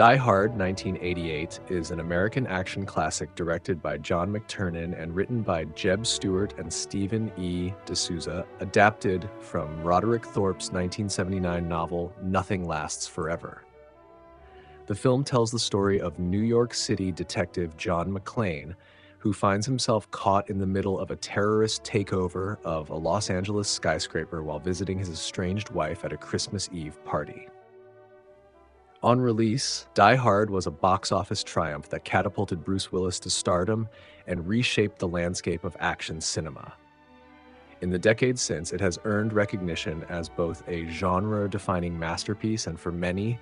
Die Hard 1988 is an American action classic directed by John McTiernan and written by Jeb Stewart and Stephen E. D'Souza, adapted from Roderick Thorpe's 1979 novel Nothing Lasts Forever. The film tells the story of New York City detective John McClane, who finds himself caught in the middle of a terrorist takeover of a Los Angeles skyscraper while visiting his estranged wife at a Christmas Eve party. On release, Die Hard was a box office triumph that catapulted Bruce Willis to stardom and reshaped the landscape of action cinema. In the decades since, it has earned recognition as both a genre-defining masterpiece and, for many,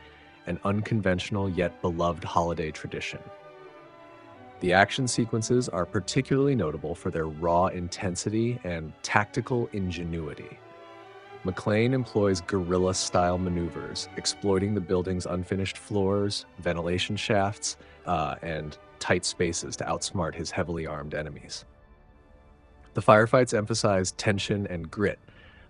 an unconventional yet beloved holiday tradition. The action sequences are particularly notable for their raw intensity and tactical ingenuity. McClane employs guerrilla-style maneuvers, exploiting the building's unfinished floors, ventilation shafts, and tight spaces to outsmart his heavily armed enemies. The firefights emphasize tension and grit,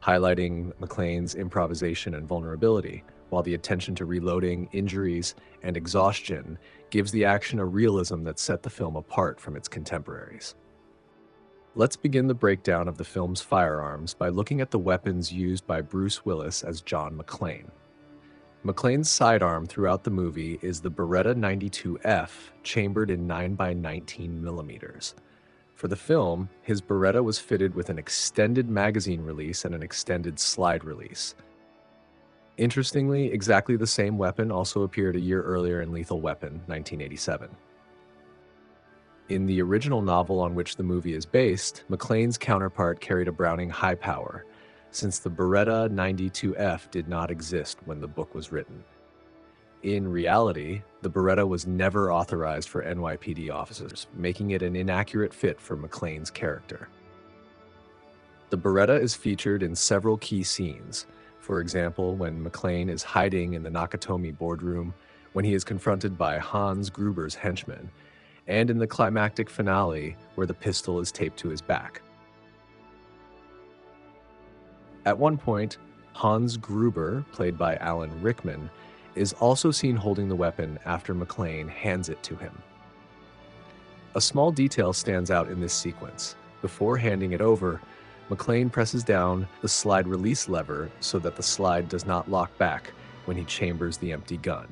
highlighting McClane's improvisation and vulnerability, while the attention to reloading, injuries, and exhaustion gives the action a realism that set the film apart from its contemporaries. Let's begin the breakdown of the film's firearms by looking at the weapons used by Bruce Willis as John McClane. McClane's sidearm throughout the movie is the Beretta 92F, chambered in 9x19mm. For the film, his Beretta was fitted with an extended magazine release and an extended slide release. Interestingly, exactly the same weapon also appeared a year earlier in Lethal Weapon, 1987. In the original novel on which the movie is based, McClane's counterpart carried a Browning High Power, since the Beretta 92F did not exist when the book was written. In reality, the Beretta was never authorized for NYPD officers, making it an inaccurate fit for McClane's character. The Beretta is featured in several key scenes. For example, when McClane is hiding in the Nakatomi boardroom, when he is confronted by Hans Gruber's henchmen, and in the climactic finale where the pistol is taped to his back. At one point, Hans Gruber, played by Alan Rickman, is also seen holding the weapon after McClane hands it to him. A small detail stands out in this sequence. Before handing it over, McClane presses down the slide release lever so that the slide does not lock back when he chambers the empty gun.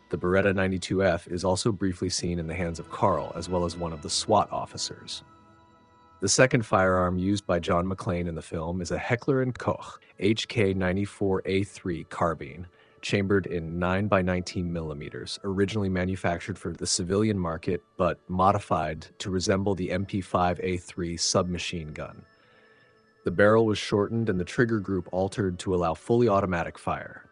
The Beretta 92F is also briefly seen in the hands of Carl, as well as one of the SWAT officers. The second firearm used by John McClane in the film is a Heckler & Koch HK-94A3 carbine, chambered in 9x19mm, originally manufactured for the civilian market but modified to resemble the MP5A3 submachine gun. The barrel was shortened and the trigger group altered to allow fully automatic fire.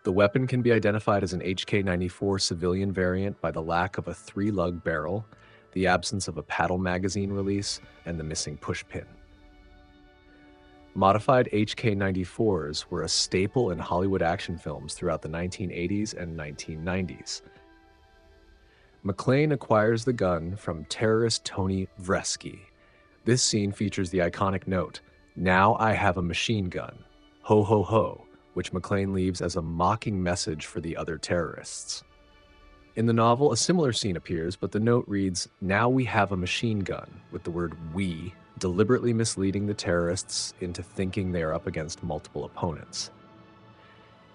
The weapon can be identified as an HK-94 civilian variant by the lack of a 3-lug barrel, the absence of a paddle magazine release, and the missing pushpin. Modified HK-94s were a staple in Hollywood action films throughout the 1980s and 1990s. McClane acquires the gun from terrorist Tony Vresky. This scene features the iconic note, "Now I have a machine gun. Ho ho ho," which McClane leaves as a mocking message for the other terrorists. In the novel, a similar scene appears, but the note reads, "Now we have a machine gun," with the word "we," deliberately misleading the terrorists into thinking they are up against multiple opponents.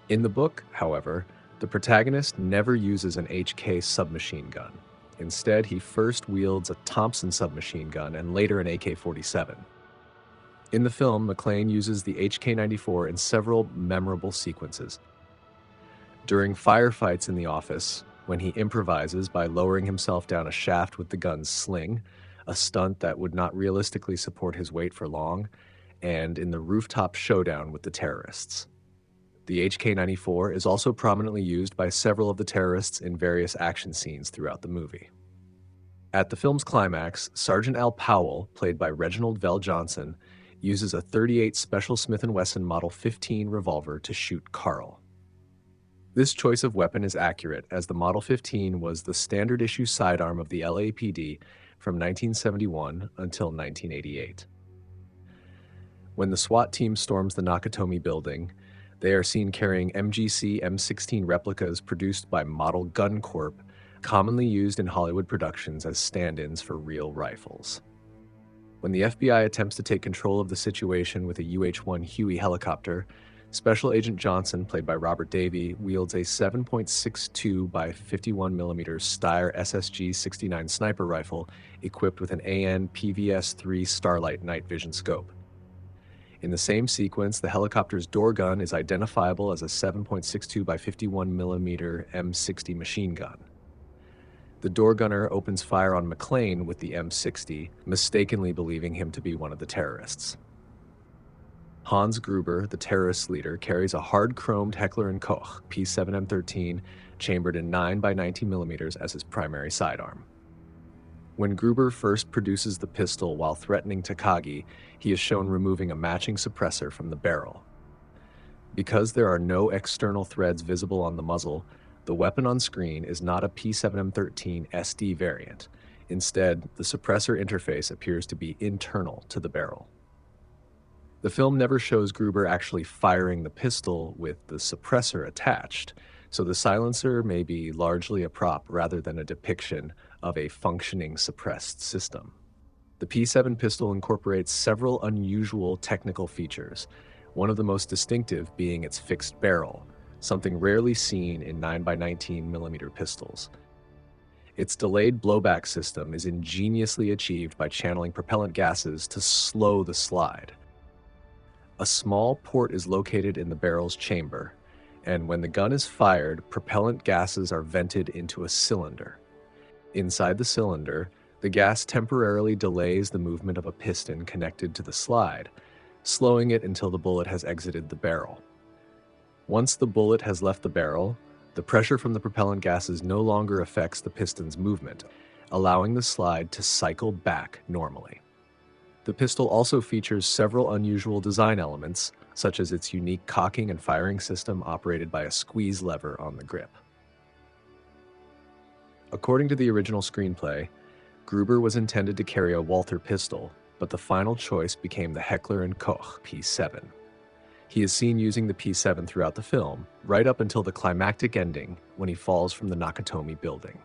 In the book, however, the protagonist never uses an HK submachine gun. Instead, he first wields a Thompson submachine gun and later an AK-47. In the film, McClane uses the HK-94 in several memorable sequences. During firefights in the office, when he improvises by lowering himself down a shaft with the gun's sling, a stunt that would not realistically support his weight for long, and in the rooftop showdown with the terrorists. The HK-94 is also prominently used by several of the terrorists in various action scenes throughout the movie. At the film's climax, Sergeant Al Powell, played by Reginald Vell Johnson, uses a .38 Special Smith & Wesson Model 15 revolver to shoot Carl. This choice of weapon is accurate, as the Model 15 was the standard issue sidearm of the LAPD from 1971 until 1988. When the SWAT team storms the Nakatomi building, They are seen carrying MGC M16 replicas produced by Model Gun Corp, commonly used in Hollywood productions as stand-ins for real rifles. When the FBI attempts to take control of the situation with a UH-1 Huey helicopter, Special Agent Johnson, played by Robert Davey, wields a 7.62 by 51mm Steyr SSG-69 sniper rifle equipped with an AN PVS-3 Starlight night vision scope. In the same sequence, the helicopter's door gun is identifiable as a 7.62 by 51mm M60 machine gun. The door gunner opens fire on McClane with the M60, mistakenly believing him to be one of the terrorists. Hans Gruber, the terrorist leader, carries a hard-chromed Heckler & Koch P7M13 chambered in 9 by 19mm as his primary sidearm. When Gruber first produces the pistol while threatening Takagi, he is shown removing a matching suppressor from the barrel. Because there are no external threads visible on the muzzle, the weapon on screen is not a P7M13 SD variant. Instead, the suppressor interface appears to be internal to the barrel. The film never shows Gruber actually firing the pistol with the suppressor attached, so the silencer may be largely a prop rather than a depiction of a functioning suppressed system. The P7 pistol incorporates several unusual technical features, one of the most distinctive being its fixed barrel, something rarely seen in 9 by 19mm pistols. Its delayed blowback system is ingeniously achieved by channeling propellant gases to slow the slide. A small port is located in the barrel's chamber, and when the gun is fired, propellant gases are vented into a cylinder. Inside the cylinder, the gas temporarily delays the movement of a piston connected to the slide, slowing it until the bullet has exited the barrel. Once the bullet has left the barrel, the pressure from the propellant gases no longer affects the piston's movement, allowing the slide to cycle back normally. The pistol also features several unusual design elements, such as its unique cocking and firing system operated by a squeeze lever on the grip. According to the original screenplay, Gruber was intended to carry a Walther pistol, but the final choice became the Heckler & Koch P7. He is seen using the P7 throughout the film, right up until the climactic ending when he falls from the Nakatomi building.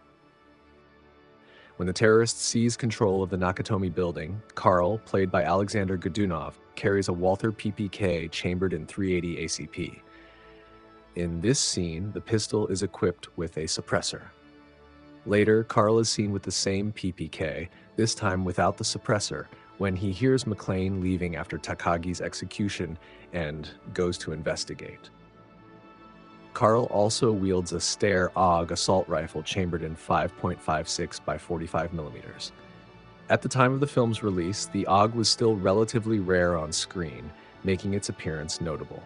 When the terrorist seize control of the Nakatomi building, Carl, played by Alexander Godunov, carries a Walther PPK chambered in .380 ACP. In this scene, the pistol is equipped with a suppressor. Later, Carl is seen with the same PPK, this time without the suppressor, when he hears McClane leaving after Takagi's execution and goes to investigate. Carl also wields a Steyr AUG assault rifle chambered in 5.56 by 45mm. At the time of the film's release, the AUG was still relatively rare on screen, making its appearance notable.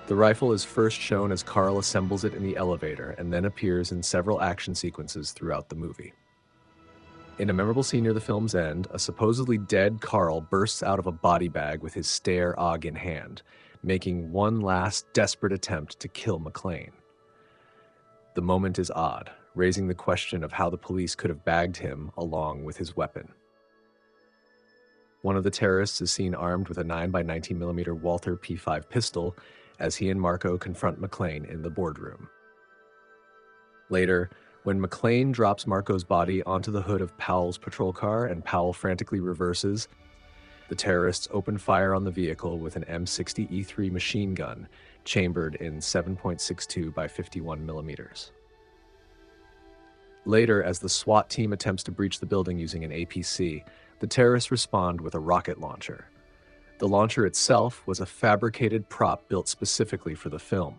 The rifle is first shown as Carl assembles it in the elevator and then appears in several action sequences throughout the movie. In a memorable scene near the film's end, a supposedly dead Carl bursts out of a body bag with his Steyr AUG in hand, making one last desperate attempt to kill McClane. The moment is odd, raising the question of how the police could have bagged him along with his weapon. One of the terrorists is seen armed with a 9 by 19mm Walther P5 pistol as he and Marco confront McClane in the boardroom. Later, when McClane drops Marco's body onto the hood of Powell's patrol car and Powell frantically reverses, the terrorists open fire on the vehicle with an M60E3 machine gun chambered in 7.62 by 51mm. Later, as the SWAT team attempts to breach the building using an APC, the terrorists respond with a rocket launcher. The launcher itself was a fabricated prop built specifically for the film.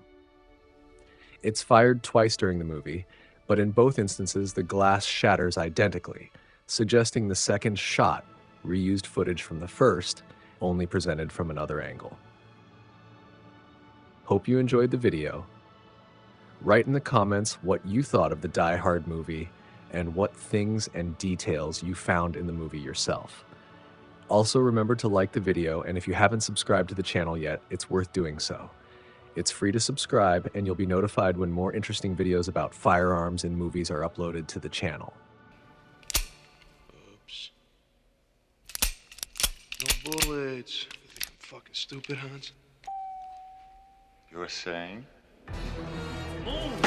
It's fired twice during the movie, but in both instances the glass shatters identically, suggesting the second shot reused footage from the first, only presented from another angle. Hope you enjoyed the video. Write in the comments what you thought of the Die Hard movie and what things and details you found in the movie yourself. Also remember to like the video, and if you haven't subscribed to the channel yet, it's worth doing so. It's free to subscribe, and you'll be notified when more interesting videos about firearms and movies are uploaded to the channel. Oops. No bullets. You think I'm fucking stupid, Hans? You were saying? Move!